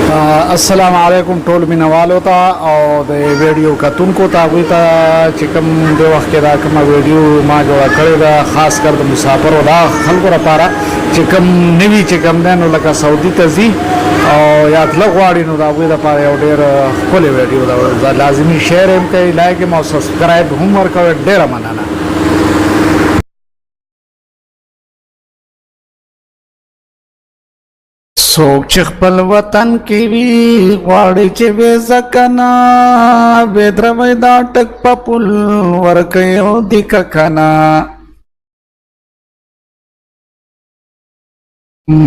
السلام علیکم ټول مینوالو ته او د ویډیو کتونکو ته هغوی ته چې کوم د وخت کې دا کومه ویډیو ما جوړه کړې ده خاص کر د مسافرو دا خلکو لپاره چې کوم نوي چې کوم دی نو لکه سعودي ته ځي او یا تله غواړي نو د هغوی لپاره یو ډېر ښکلې ویډیو ده لازمي شیر هم کوئ لایک هم او سبسکرایب هم ورکوئ ډېره مننه څوک چې خپل وطن کې وي غواړي چې وې ځکنه بې دروي دا ټک په پل ورکوي او د ککنه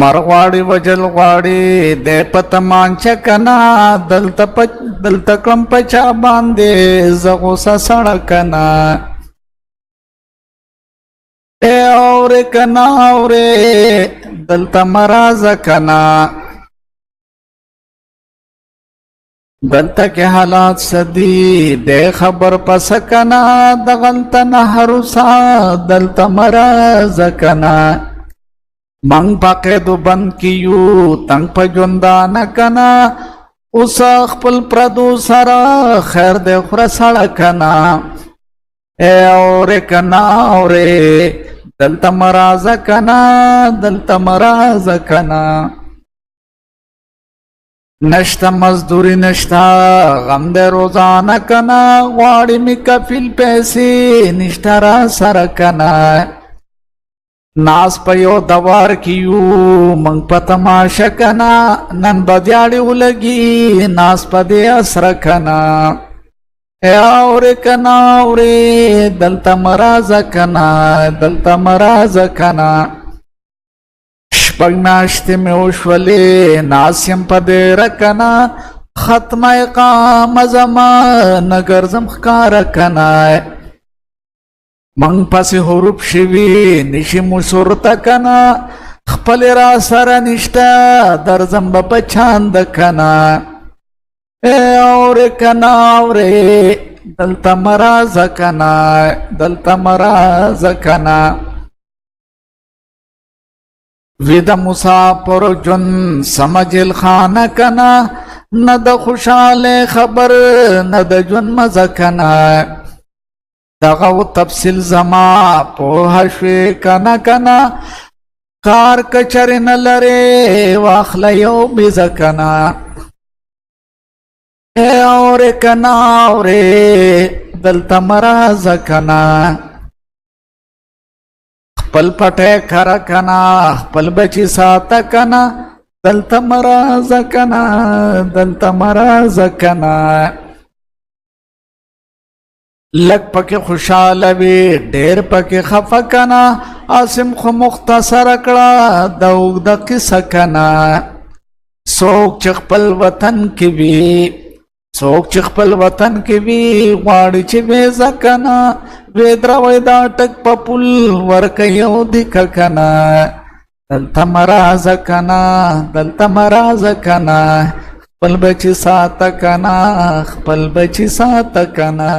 مر غواړي وجل غواړي د په تمانچه کنه دلته کړم په چا باندې زه غوسه سړه کنه اے اورې کنه اورې دلته مرازه کنا دلته کې حالات سدي د خبر پس کنا دغلته نهروسا دلته مرازه کنا من پاکدو بند کیو تنگ په ژوندانه کنا اوس خپل پردو سره خیر د خوره سړه کنا اے اورې کنا اورې دلته مرازه کنا دلته مرازه کنا نشتا مزدوری نشتا غم د روزانه کنا غواړي می کفیل پیسې نشتا را سره کنا ناس په یو دوار کیو منګ په تماشه کنا نن بدیاړي ولګي ناس په دې اسره کنا اورې کنا اورې دلته مرازه کنا دلته مرازه کنا شپږ میاشتې مې وشولې ناس یم په ډېره کنا ختمه اقامه زما نه ګرځم ښکاره کنا منګ پسې حروف شوي نشي مو سورته کنا خپلې را سره نشته درځم به په چاند کنا اورې کنا اورې دلته مرازه کنا دلته مرازه کنا وی د مسافر ژوند سمجل خانه کنا نه د خوشحاله خبر نه د ژوند مزه کنا دغه تفصیل زما پوه شوې کنا کنا کار کچرې نه لرې واخله یو بیزه کنا اورې کنا اورې دلته مرازه کنا خپل پټی کره کنا خپل بچي ساته کنا دلته مرازه کنا دلته مرازه کنا لږ پکې خوشحاله وي ډېر پکې خفه کنا عاصم خو مختصره کړه د اوږده قصه کنا څوک چې خپل وطن کې وي څوک چې خپل وطن کې وي غواړي چې وې ځکنه وې دروي دا ټک په پل ورکوي او د ککنه دلته مرازه کنه دلته مرازه کنه خپل بچي ساته کنه خپل بچي ساته کنه